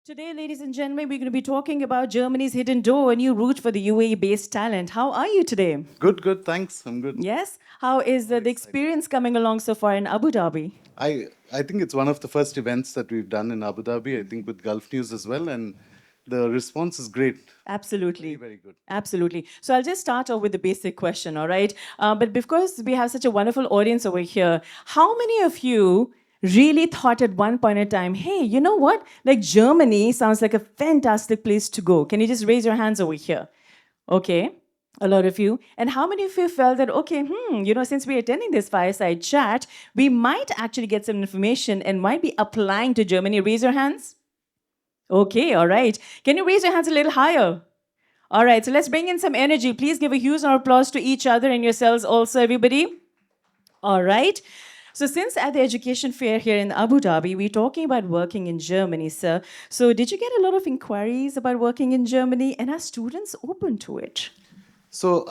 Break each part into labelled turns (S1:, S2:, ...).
S1: Today, ladies and gentlemen, we're going to be talking about Germany's hidden door, a new route for the UAE-based talent. How are you today?
S2: Good, good. Thanks. I'm good.
S1: Yes. How is
S2: Very
S1: the
S2: excited.
S1: experience coming along so far in Abu Dhabi?
S2: I think it's one of the first events that we've done in Abu Dhabi. I think with Gulf News as well, and the response is great. Very,
S1: Absolutely.
S2: very good.
S1: Absolutely. So I'll just start off with the basic question, all right? But because we have such a wonderful audience over here, how many of you really thought at one point in time, hey, you know what? Like Germany sounds like a fantastic place to go. Can you just raise your hands over here? Okay, a lot of you. And how many of you felt that, okay, since we're attending this fireside chat, we might actually get some information and might be applying to Germany? Raise your hands. Okay, all right. Can you raise your hands a little higher? All right, so let's bring in some energy. Please give a huge round of applause to each other and yourselves also, everybody. All right. So, since at the education fair here in Abu Dhabi, we're talking about working in Germany, sir. So, did you get a lot of inquiries about working in Germany, and are students open to it?
S2: So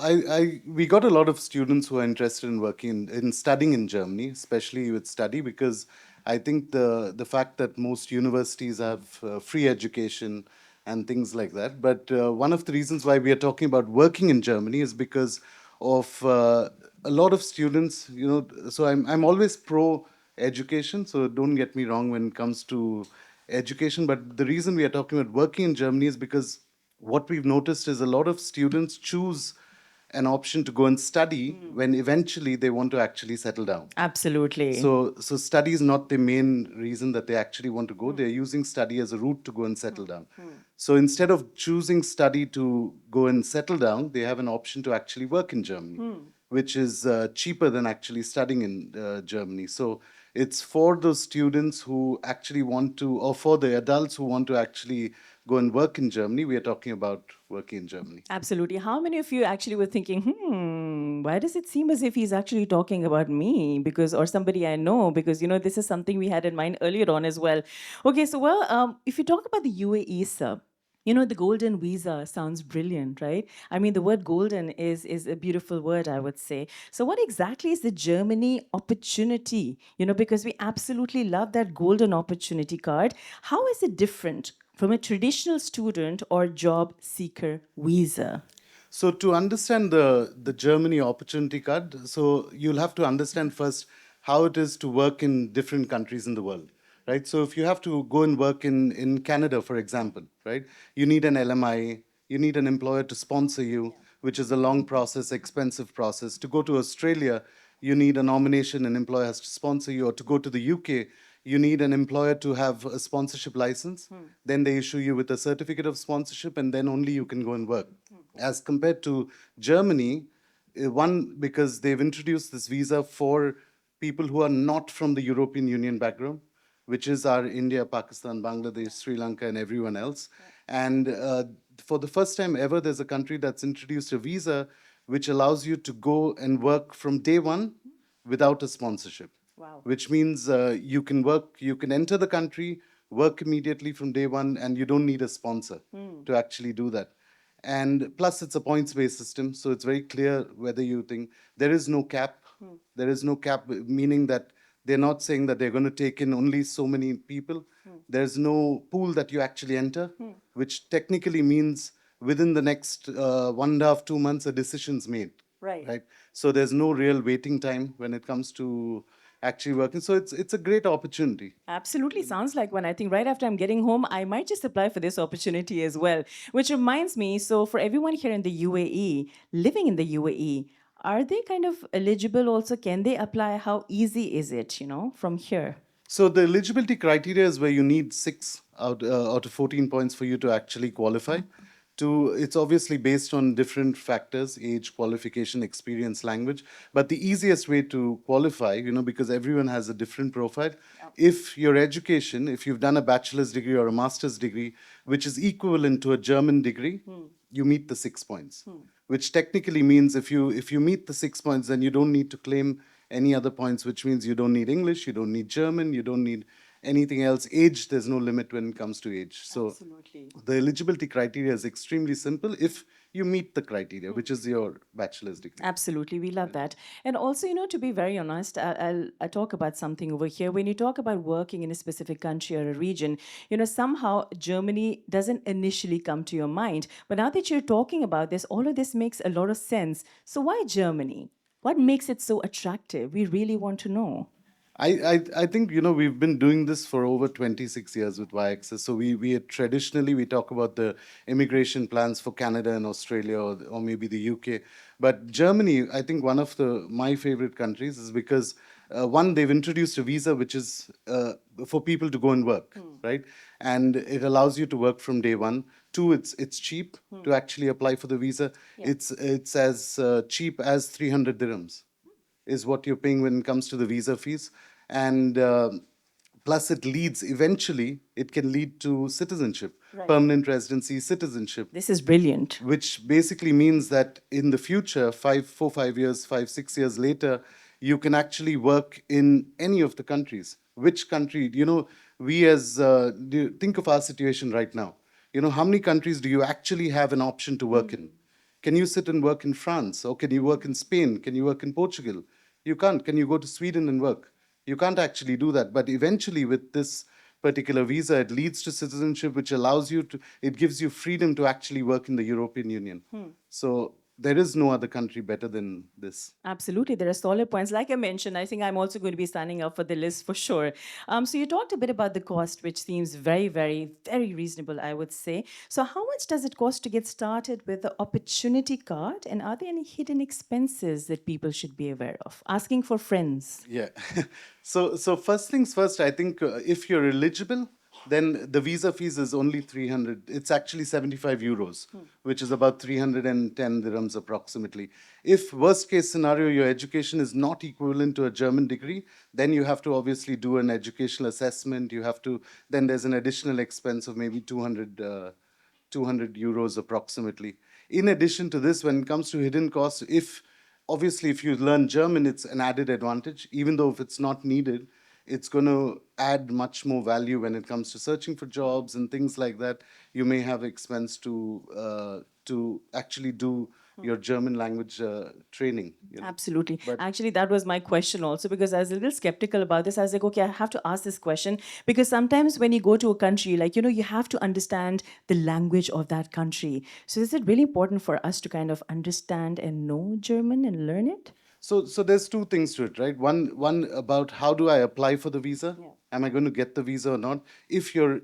S2: we got a lot of students who are interested in working in studying in Germany, especially with study, because I think the fact that most universities have free education and things like that. But one of the reasons why we are talking about working in Germany is because of a lot of students. So I'm always pro education. So don't get me wrong when it comes to education. But the reason we are talking about working in Germany is because what we've noticed is a lot of students choose an option to go and study when eventually they want to actually settle down.
S1: Absolutely.
S2: So study is not the main reason that they actually want to go. They're using study as a route to go and settle down. So instead of choosing study to go and settle down, they have an option to actually work in Germany, which is cheaper than actually studying in Germany. So it's for those students who actually want to, or for the adults who want to actually go and work in Germany. We are talking about working in Germany.
S1: Absolutely. How many of you actually were thinking, why does it seem as if he's actually talking about me? Because, or somebody I know, because, this is something we had in mind earlier on as well. Okay, so, well, if you talk about the UAE, sir, the golden visa sounds brilliant, right? I mean, the word golden is a beautiful word, I would say. So, what exactly is the Germany opportunity? Because we absolutely love that golden opportunity card. How is it different from a traditional student or job seeker visa?
S2: So to understand the Germany opportunity card, so you'll have to understand first how it is to work in different countries in the world, right? So if you have to go and work in Canada, for example, right, you need an LMI, you need an employer to sponsor you, which is a long process, expensive process. To go to Australia, you need a nomination, an employer has to sponsor you, or to go to the UK, you need an employer to have a sponsorship license. Then they issue you with a certificate of sponsorship, and then only you can go and work. As compared to Germany, one, because they've introduced this visa for people who are not from the European Union background, which is our India, Pakistan, Bangladesh, Sri Lanka, and everyone else. And for the first time ever, there's a country that's introduced a visa which allows you to go and work from day one without a sponsorship.
S1: Wow.
S2: Which means you can work, you can enter the country, work immediately from day one, and you don't need a sponsor to actually do that. And plus, it's a points based system, so it's very clear whether you think there is no cap. There is no cap, meaning that they're not saying that they're going to take in only so many people. There's no pool that you actually enter, which technically means within the next 1.5, 2 months, a decision's made.
S1: Right.
S2: Right. So there's no real waiting time when it comes to actually working. So it's a great opportunity.
S1: Absolutely sounds like one. I think right after I'm getting home, I might just apply for this opportunity as well. Which reminds me, so for everyone here in the UAE, living in the UAE, are they kind of eligible also? Can they apply? How easy is it, from here?
S2: So the eligibility criteria is where you need six out of 14 points for you to actually qualify. It's obviously based on different factors: age, qualification, experience, language. But the easiest way to qualify, because everyone has a different profile, if your education, if you've done a bachelor's degree or a master's degree, which is equivalent to a German degree, you meet the 6 points. Which technically means if you meet the 6 points, then you don't need to claim any other points, which means you don't need English, you don't need German, you don't need anything else. Age, there's no limit when it comes to age. So
S1: Absolutely.
S2: the eligibility criteria is extremely simple if you meet the criteria, which is your bachelor's degree.
S1: Absolutely, we love that. And also, to be very honest, I'll talk about something over here. When you talk about working in a specific country or a region, somehow Germany doesn't initially come to your mind. But now that you're talking about this, all of this makes a lot of sense. So why Germany? What makes it so attractive? We really want to know.
S2: I think we've been doing this for over 26 years with Y-Access. So we traditionally we talk about the immigration plans for Canada and Australia or maybe the UK, but Germany, I think one of my favorite countries is because one, they've introduced a visa which is for people to go and work, right? And it allows you to work from day one. Two, it's cheap to actually apply for the visa. It's as cheap as 300 dirhams is what you're paying when it comes to the visa fees. And plus, it can lead to citizenship, permanent residency, citizenship,
S1: This is brilliant.
S2: which basically means that in the future, 5 years, 6 years later, you can actually work in any of the countries. Which country? We think of our situation right now. How many countries do you actually have an option to work in? Can you sit and work in France? Or can you work in Spain? Can you work in Portugal? You can't. Can you go to Sweden and work? You can't actually do that. But eventually, with this particular visa, it leads to citizenship, which it gives you freedom to actually work in the European Union. So there is no other country better than this.
S1: Absolutely, there are solid points. Like I mentioned, I think I'm also going to be signing up for the list for sure. So you talked a bit about the cost, which seems very, very, very reasonable, I would say. So how much does it cost to get started with the opportunity card? And are there any hidden expenses that people should be aware of? Asking for friends.
S2: Yeah. So first things first, I think if you're eligible, then the visa fees is only 300. It's actually 75 euros, which is about 310 dirhams approximately. If worst case scenario, your education is not equivalent to a German degree, then you have to obviously do an educational assessment. Then there's an additional expense of maybe 200 euros approximately. In addition to this, when it comes to hidden costs, if you learn German, it's an added advantage. Even though if it's not needed, it's going to add much more value when it comes to searching for jobs and things like that. You may have expense to actually do your German language training.
S1: Absolutely. Actually, that was my question also because I was a little skeptical about this. I was like, okay, I have to ask this question because sometimes when you go to a country, you have to understand the language of that country. So is it really important for us to kind of understand and know German and learn it?
S2: So there's two things to it, right? One about how do I apply for the visa? Am I going to get the visa or not? If your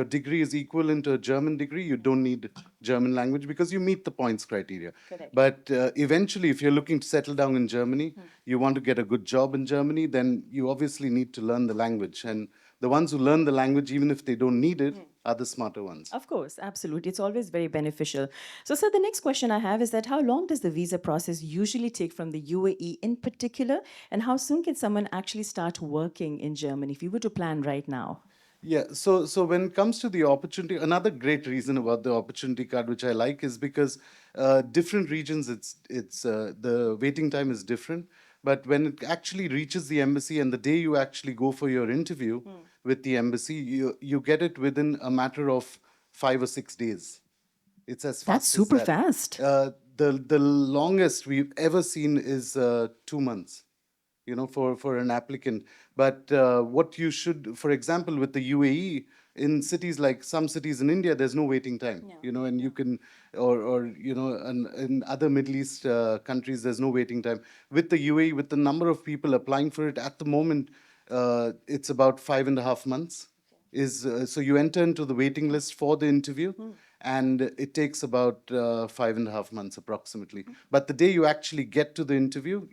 S2: degree is equivalent to a German degree, you don't need German language because you meet the points criteria.
S1: Correct.
S2: But eventually, if you're looking to settle down in Germany, you want to get a good job in Germany, then you obviously need to learn the language. And the ones who learn the language, even if they don't need it, are the smarter ones.
S1: Of course, absolutely. It's always very beneficial. So, sir, the next question I have is that how long does the visa process usually take from the UAE in particular? And how soon can someone actually start working in Germany if you were to plan right now?
S2: Yeah, so when it comes to the opportunity, another great reason about the opportunity card, which I like, is because different regions, it's the waiting time is different. But when it actually reaches the embassy and the day you actually go for your interview with the embassy, you get it within a matter of 5 or 6 days. It's as
S1: That's
S2: fast as
S1: super
S2: that.
S1: fast.
S2: The longest we've ever seen is 2 months, for an applicant. But what you should, for example, with the UAE, in cities like some cities in India, there's no waiting time, and you can, and in other Middle East countries, there's no waiting time. With the UAE, with the number of people applying for it at the moment, it's about 5.5 months. So you enter into the waiting list for the interview, and it takes about 5.5 months approximately. But the day you actually get to the interview,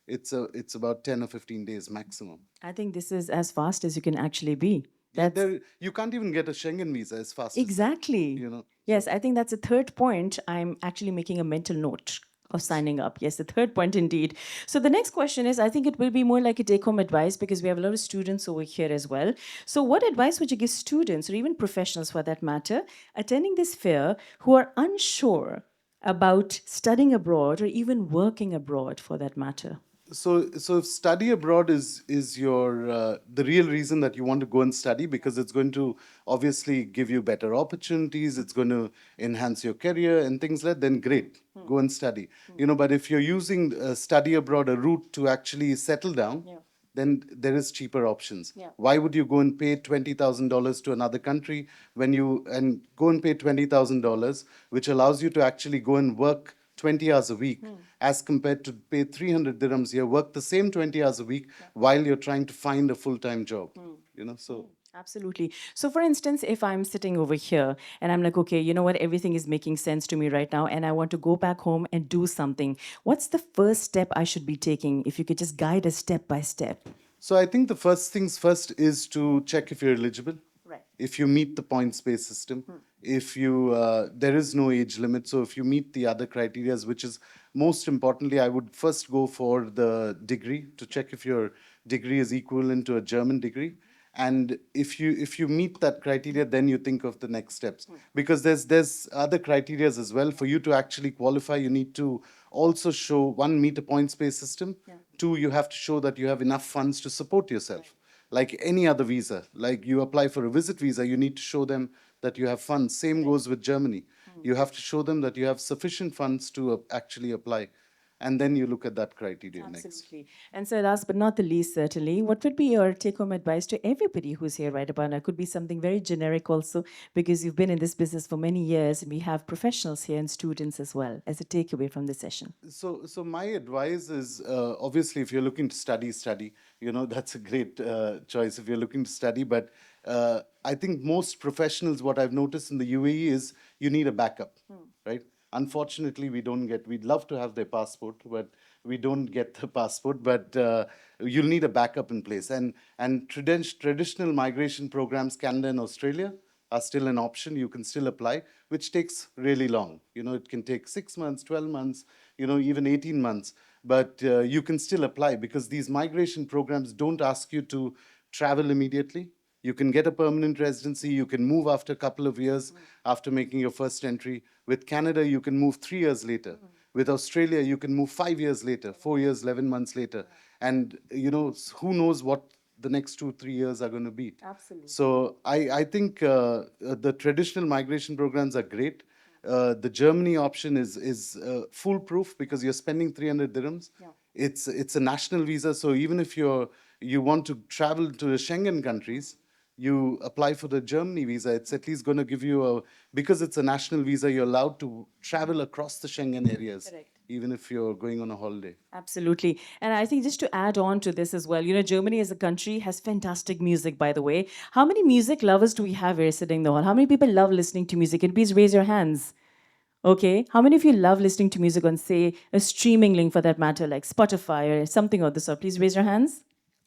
S2: it's about 10 or 15 days maximum.
S1: I think this is as fast as you can actually be.
S2: Yeah,
S1: That's
S2: you can't even get a Schengen visa as fast as that,
S1: exactly. Yes, I think that's a third point. I'm actually making a mental note of signing up. Yes, the third point indeed. So the next question is I think it will be more like a take home advice because we have a lot of students over here as well. So, what advice would you give students or even professionals for that matter attending this fair who are unsure about studying abroad or even working abroad for that matter?
S2: So if study abroad is your the real reason that you want to go and study, because it's going to obviously give you better opportunities, it's going to enhance your career and things like that, then great, go and study. But if you're using study abroad a route to actually settle down, then there is cheaper options.
S1: Yeah.
S2: Why would you go and pay $20,000 to another country when you and go and pay $20,000, which allows you to actually go and work 20 hours a week, as compared to pay 300 dirhams here, work the same 20 hours a week while you're trying to find a full-time job. So
S1: Absolutely. So, for instance, if I'm sitting over here and I'm like, okay, you know what, everything is making sense to me right now, and I want to go back home and do something, what's the first step I should be taking? If you could just guide us step by step.
S2: So I think the first things first is to check if you're eligible.
S1: Right.
S2: If you meet the points-based system, if you there is no age limit. So if you meet the other criterias, which is most importantly, I would first go for the degree to check if your degree is equivalent to a German degree. And if you meet that criteria, then you think of the next steps, because there's other criterias as well. For you to actually qualify, you need to also show, one, meet a points-based system. Two, you have to show that you have enough funds to support yourself. Like any other visa, like you apply for a visit visa, you need to show them that you have funds. Same goes with Germany. You have to show them that you have sufficient funds to actually apply. And then you look at that criteria next.
S1: Absolutely. And so, last but not the least, certainly, what would be your take-home advice to everybody who's here right about now? It could be something very generic also, because you've been in this business for many years, and we have professionals here and students as well, as a takeaway from the session.
S2: So my advice is, obviously, if you're looking to study. That's a great choice if you're looking to study. But I think most professionals, what I've noticed in the UAE is you need a backup, right? Unfortunately, we'd love to have their passport, but we don't get the passport. But you'll need a backup in place. And traditional migration programs, Canada and Australia, are still an option. You can still apply, which takes really long. It can take 6 months, 12 months, even 18 months. But you can still apply, because these migration programs don't ask you to travel immediately. You can get a permanent residency. You can move after a couple of years after making your first entry. With Canada, you can move 3 years later. With Australia, you can move 5 years later, 4 years, 11 months later. And, who knows what the next 2, 3 years are going to be.
S1: Absolutely.
S2: So I think the traditional migration programs are great. The Germany option is foolproof, because you're spending 300 dirhams.
S1: Yeah.
S2: It's a national visa, so even if you want to travel to the Schengen countries, you apply for the Germany visa. It's at least going to give you because it's a national visa, you're allowed to travel across the Schengen areas.
S1: Correct.
S2: Even if you're going on a holiday.
S1: Absolutely. And I think just to add on to this as well, Germany as a country has fantastic music, by the way. How many music lovers do we have here sitting in the hall? How many people love listening to music? And please raise your hands. Okay. How many of you love listening to music on, say, a streaming link for that matter, like Spotify or something of the sort? Please raise your hands.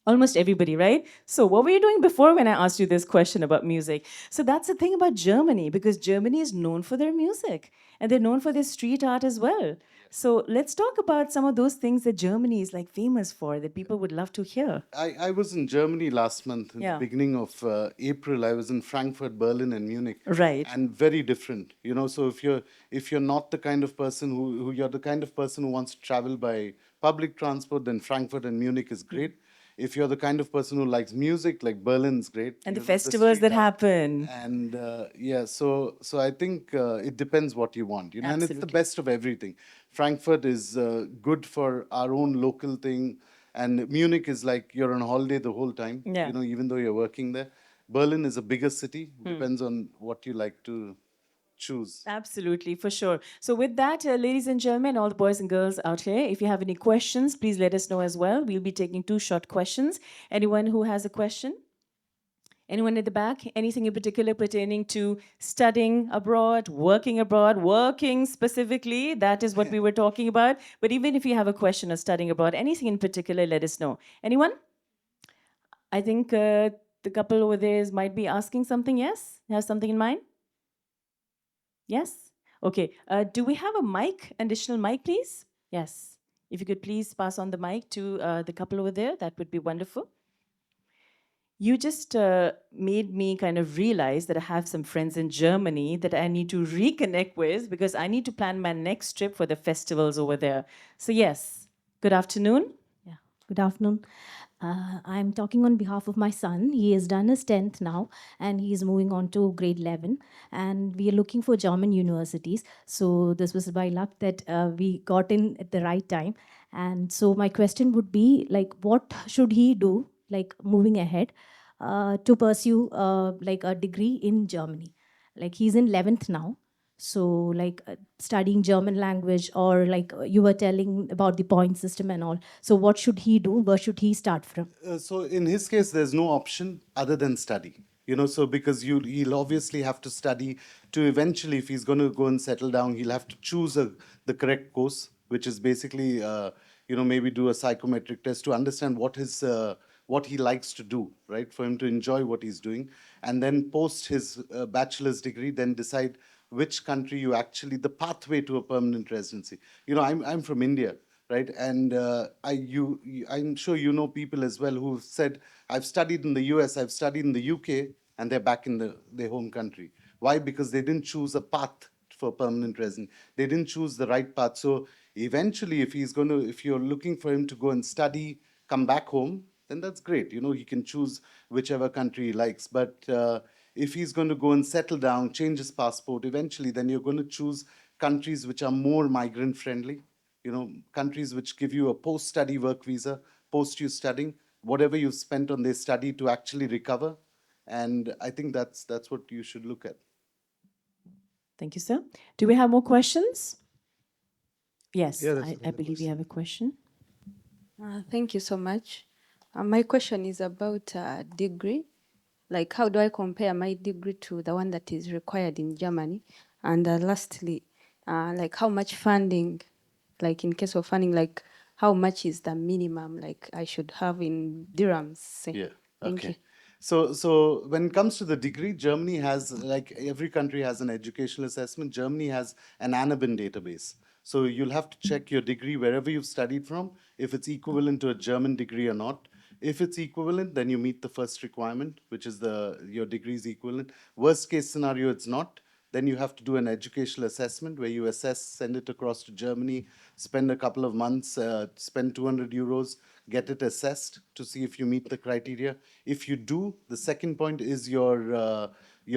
S1: Almost everybody, right? So, what were you doing before when I asked you this question about music? So, that's the thing about Germany, because Germany is known for their music and they're known for their street art as well. So, let's talk about some of those things that Germany is like famous for that people would love to hear.
S2: I was in Germany last month, in
S1: Yeah.
S2: the beginning of April. I was in Frankfurt, Berlin, and Munich.
S1: Right.
S2: And very different, So if you're not the kind of person who you're the kind of person who wants to travel by public transport, then Frankfurt and Munich is great. If you're the kind of person who likes music, like Berlin's great.
S1: And the
S2: The
S1: festivals
S2: street
S1: that
S2: art.
S1: happen.
S2: And so I think it depends what you want, and it's the
S1: Absolutely.
S2: best of everything. Frankfurt is good for our own local thing, and Munich is like you're on holiday the whole time,
S1: Yeah.
S2: even though you're working there. Berlin is a bigger city. Depends on what you like to choose.
S1: Absolutely, for sure. So, with that, ladies and gentlemen, all the boys and girls out here, if you have any questions, please let us know as well. We'll be taking 2 short questions. Anyone who has a question? Anyone at the back? Anything in particular pertaining to studying abroad, working specifically? That is what we were talking about. But even if you have a question of studying abroad, anything in particular, let us know. Anyone? I think the couple over there might be asking something. Yes? You have something in mind? Yes? Okay. Do we have a mic, additional mic, please? Yes. If you could please pass on the mic to the couple over there, that would be wonderful. You just made me kind of realize that I have some friends in Germany that I need to reconnect with, because I need to plan my next trip for the festivals over there. So, yes, good afternoon. Yeah.
S3: Good afternoon. I'm talking on behalf of my son. He has done his 10th now and he is moving on to grade 11. And we are looking for German universities. So, this was by luck that we got in at the right time. And so, my question would be like, what should he do, like moving ahead, to pursue like a degree in Germany? Like, he's in 11th now, so like studying German language, or like you were telling about the point system and all, so what should he do, where should he start from?
S2: So in his case, there's no option other than study. So because he'll obviously have to study to eventually, if he's going to go and settle down, he'll have to choose the correct course, which is basically, maybe do a psychometric test to understand what he likes to do, right? For him to enjoy what he's doing, and then post his bachelor's degree, then decide which country you actually the pathway to a permanent residency. I'm from India, right? And I'm sure you know people as well who've said, I've studied in the US, I've studied in the UK, and they're back in their home country. Why? Because they didn't choose a path for permanent resident. They didn't choose the right path. So eventually, if you're looking for him to go and study, come back home, then that's great. He can choose whichever country he likes. But if he's going to go and settle down, change his passport, eventually, then you're going to choose countries which are more migrant friendly, countries which give you a post-study work visa, post you studying, whatever you've spent on their study to actually recover. And I think that's what you should look at.
S1: Thank you, sir. Do we have more questions? Yes,
S4: Yeah, that's
S1: I
S4: another
S1: believe we have
S4: question.
S1: a question.
S5: Thank you so much. My question is about degree. Like, how do I compare my degree to the one that is required in Germany? And lastly, like, how much funding, like, in case of funding, like, how much is the minimum, like, I should have in dirhams? Say?
S2: Yeah.
S5: Thank you.
S2: Okay. So when it comes to the degree, Germany has, like every country has an educational assessment. Germany has an Annabin database. So you'll have to check your degree wherever you've studied from, if it's equivalent to a German degree or not. If it's equivalent, then you meet the first requirement, which is your degree is equivalent. Worst case scenario, it's not. Then you have to do an educational assessment where you assess, send it across to Germany, spend a couple of months, spend 200 euros, get it assessed to see if you meet the criteria. If you do, the second point is your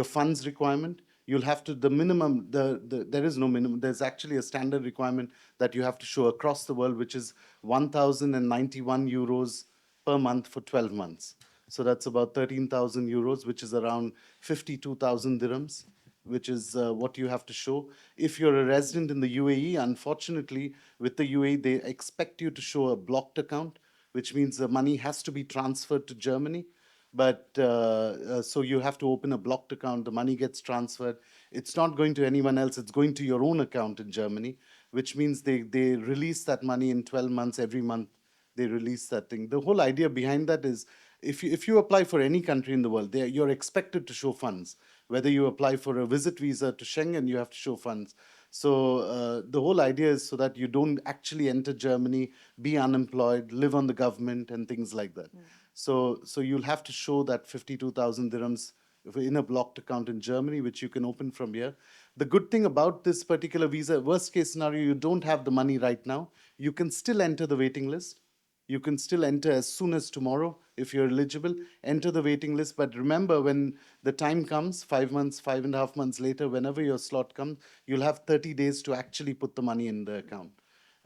S2: funds requirement. You'll have to, the minimum, there is no minimum. There's actually a standard requirement that you have to show across the world, which is 1,091 euros per month for 12 months. So that's about 13,000 euros, which is around 52,000 dirhams, which is what you have to show. If you're a resident in the UAE, unfortunately, with the UAE, they expect you to show a blocked account, which means the money has to be transferred to Germany. But so you have to open a blocked account, the money gets transferred. It's not going to anyone else, it's going to your own account in Germany, which means they release that money in 12 months, every month they release that thing. The whole idea behind that is if you apply for any country in the world, you're expected to show funds. Whether you apply for a visit visa to Schengen, you have to show funds. So the whole idea is so that you don't actually enter Germany, be unemployed, live on the government, and things like that. So you'll have to show that 52,000 dirhams in a blocked account in Germany, which you can open from here. The good thing about this particular visa, worst case scenario, you don't have the money right now. You can still enter the waiting list. You can still enter as soon as tomorrow if you're eligible. Enter the waiting list. But remember, when the time comes, 5 months, 5.5 months later, whenever your slot comes, you'll have 30 days to actually put the money in the account.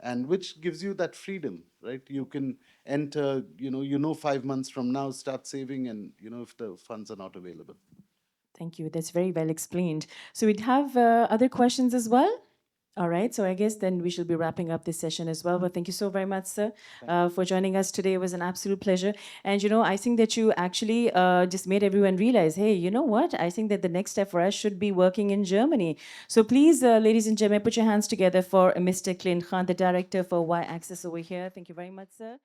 S2: And which gives you that freedom, right? You can enter, 5 months from now, start saving, and if the funds are not available.
S1: Thank you. That's very well explained. So we'd have other questions as well. All right. So I guess then we should be wrapping up this session as well. But thank you so very much, sir, for joining us today. It was an absolute pleasure. And I think that you actually just made everyone realize, hey, you know what? I think that the next step for us should be working in Germany. So please, ladies and gentlemen, put your hands together for Mr. Clint Khan, the director for Y Access over here. Thank you very much, sir.